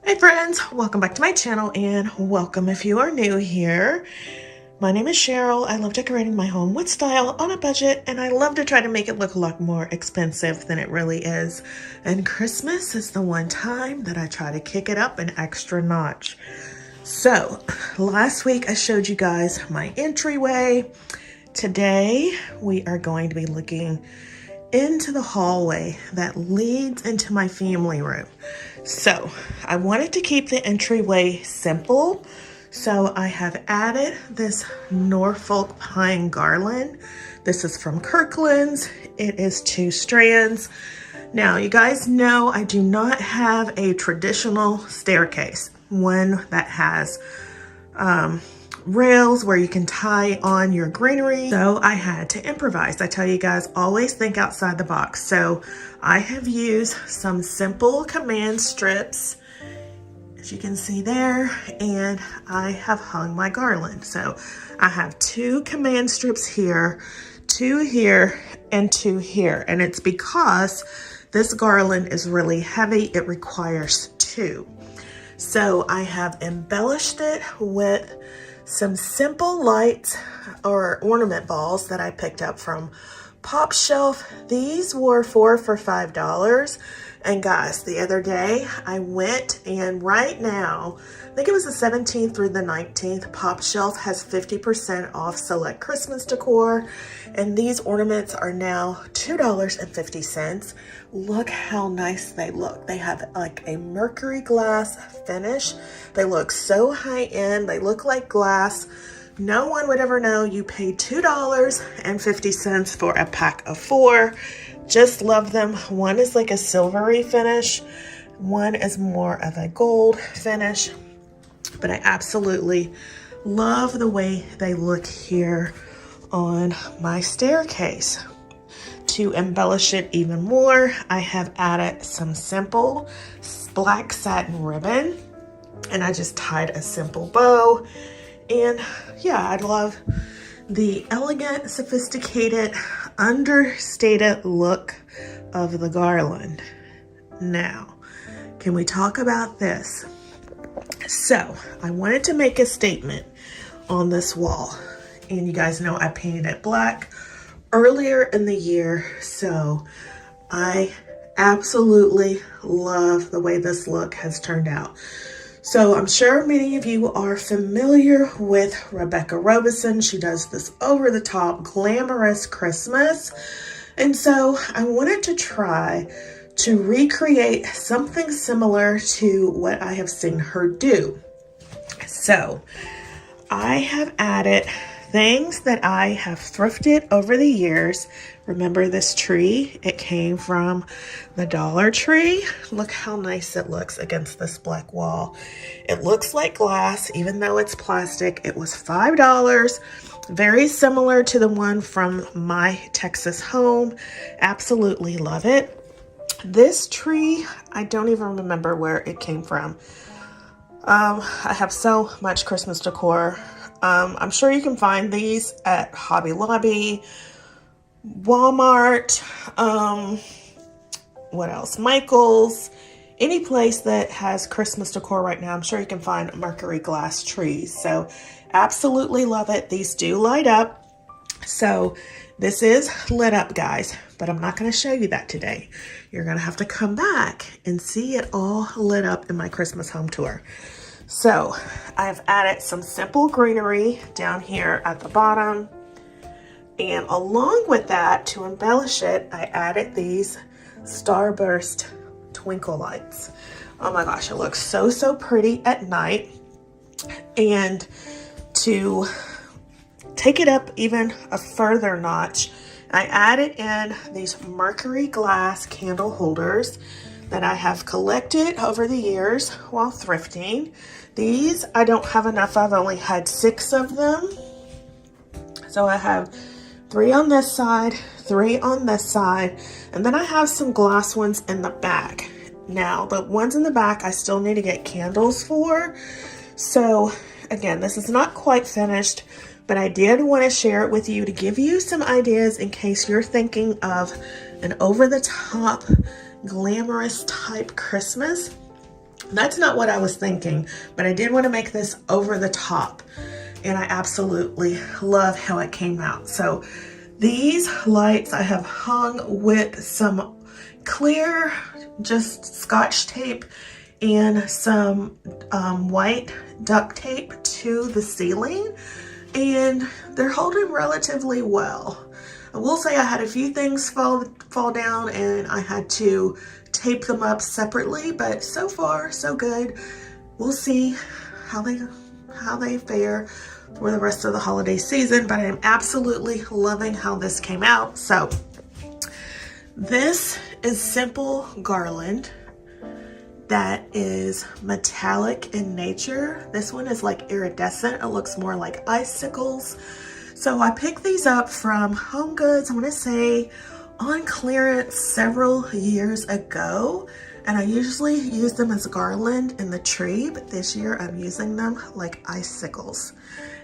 Hey friends, welcome back to my channel and welcome if you are new here. My name is Cheryl. I love decorating my home with style on a budget, and I love to try to make it look a lot more expensive than it really is. And Christmas is the one time that I try to kick it up an extra notch. So last week I showed you guys my entryway. Today we are going to be looking into the hallway that leads into my family room. So I wanted to keep the entryway simple, so I have added this Norfolk pine garland. This is from Kirkland's. It is 2 strands. Now you guys know I do not have a traditional staircase, one that has rails where you can tie on your greenery. So I had to improvise. I tell you guys, always think outside the box. So I have used some simple command strips, as you can see there, and I have hung my garland. So I have 2 command strips here, 2 here, and 2 here. And it's because this garland is really heavy. It requires 2. So I have embellished it with some simple lights or ornament balls that I picked up from Pop Shelf. These were 4 for $5. And guys, the other day I went, and right now, I think it was the 17th through the 19th, Pop Shelf has 50% off select Christmas decor. And these ornaments are now $2.50. Look how nice they look. They have like a mercury glass finish. They look so high end. They look like glass. No one would ever know you paid $2.50 for a pack of 4. Just love them. One is like a silvery finish. One is more of a gold finish. But I absolutely love the way they look here on my staircase. To embellish it even more, I have added some simple black satin ribbon, and I just tied a simple bow. And yeah, I love the elegant, sophisticated, understated look of the garland. Now, can we talk about this? So I wanted to make a statement on this wall, and you guys know I painted it black earlier in the year, so I absolutely love the way this look has turned out. So I'm sure many of you are familiar with Rebecca Robeson. She does this over-the-top glamorous Christmas, and so I wanted to try to recreate something similar to what I have seen her do. So I have added things that I have thrifted over the years. Remember this tree? It came from the Dollar Tree. Look how nice it looks against this black wall. It looks like glass, even though it's plastic. It was $5. Very similar to the one from my Texas home. Absolutely love it. This tree, I don't even remember where it came from. I have so much Christmas decor. I'm sure you can find these at Hobby Lobby, Walmart, what else? Michael's, any place that has Christmas decor right now. I'm sure you can find mercury glass trees. So absolutely love it. These do light up. So this is lit up, guys, but I'm not going to show you that today. You're going to have to come back and see it all lit up in my Christmas home tour. So I've added some simple greenery down here at the bottom. And along with that, to embellish it, I added these starburst twinkle lights. Oh my gosh, it looks so, so pretty at night. And to take it up even a further notch, I added in these mercury glass candle holders that I have collected over the years while thrifting. These I don't have enough of. I only had 6 of them. So I have 3 on this side, 3 on this side, and then I have some glass ones in the back. Now, the ones in the back I still need to get candles for. So again, this is not quite finished, but I did want to share it with you to give you some ideas in case you're thinking of an over-the-top glamorous type Christmas. That's not what I was thinking, but I did want to make this over the top, and I absolutely love how it came out. So these lights I have hung with some clear, just Scotch tape and some white duct tape to the ceiling, and they're holding relatively well. I will say I had a few things fall down and I had to tape them up separately, but so far so good. We'll see how they fare for the rest of the holiday season, but I'm absolutely loving how this came out. So this is simple garland that is metallic in nature. This one is like iridescent. It looks more like icicles. So I picked these up from Home Goods, I want to say on clearance several years ago, and I usually use them as garland in the tree, but this year I'm using them like icicles.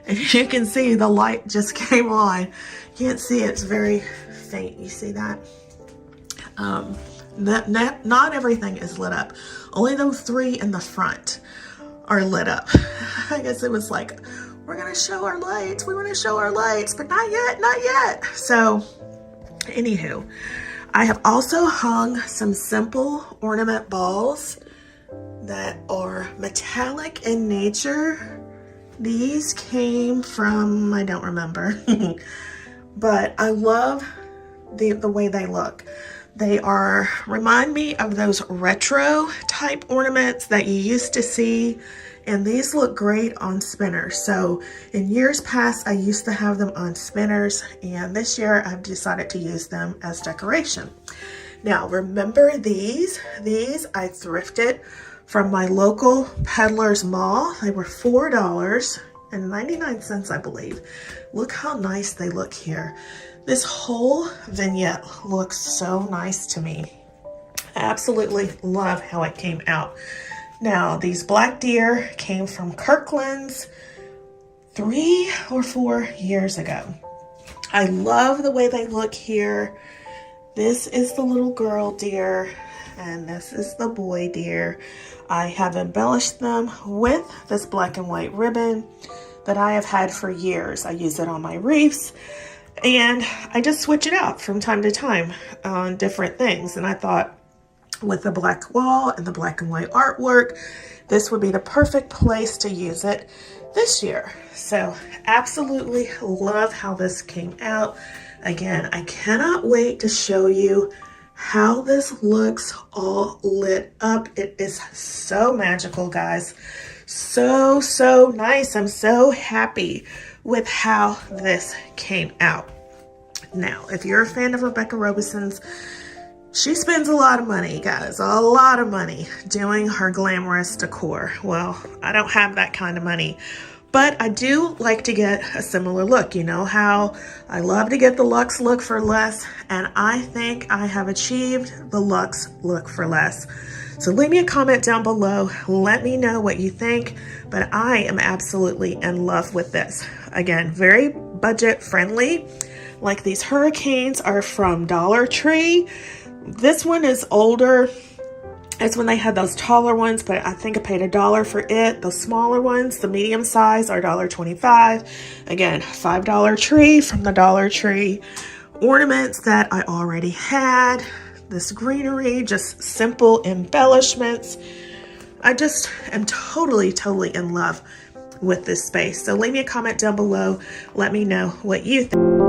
And you can see the light just came on. You can't see it, it's very faint. You see that? Not everything is lit up. Only those three in the front are lit up. I guess it was like, we're gonna show our lights, we wanna show our lights, but not yet, not yet. So, anywho, I have also hung some simple ornament balls that are metallic in nature. These came from, I don't remember, but I love the way they look. They remind me of those retro type ornaments that you used to see, and these look great on spinners. So in years past, I used to have them on spinners, and this year I've decided to use them as decoration. Now remember these I thrifted from my local peddler's mall. They were $4.99, I believe. Look how nice they look here. This whole vignette looks so nice to me. I absolutely love how it came out. Now, these black deer came from Kirkland's 3 or 4 years ago. I love the way they look here. This is the little girl deer, and this is the boy deer. I have embellished them with this black and white ribbon that I have had for years. I use it on my wreaths, and I just switch it out from time to time on different things. And I thought with the black wall and the black and white artwork, this would be the perfect place to use it this year. So absolutely love how this came out. Again, I cannot wait to show you how this looks all lit up. It is so magical, guys. So nice. I'm so happy with how this came out. Now, if you're a fan of Rebecca Robison's, she spends a lot of money, guys, a lot of money doing her glamorous decor. Well, I don't have that kind of money, but I do like to get a similar look. You know how I love to get the luxe look for less, and I think I have achieved the luxe look for less. So leave me a comment down below. Let me know what you think, but I am absolutely in love with this. Again, very budget friendly. Like these hurricanes are from Dollar Tree. This one is older. It's when they had those taller ones, but I think I paid $1 for it. Those smaller ones, the medium size, are $1.25. Again, $5 tree from the Dollar Tree. Ornaments that I already had. This greenery, just simple embellishments. I just am totally in love with this space. So leave me a comment down below. Let me know what you think.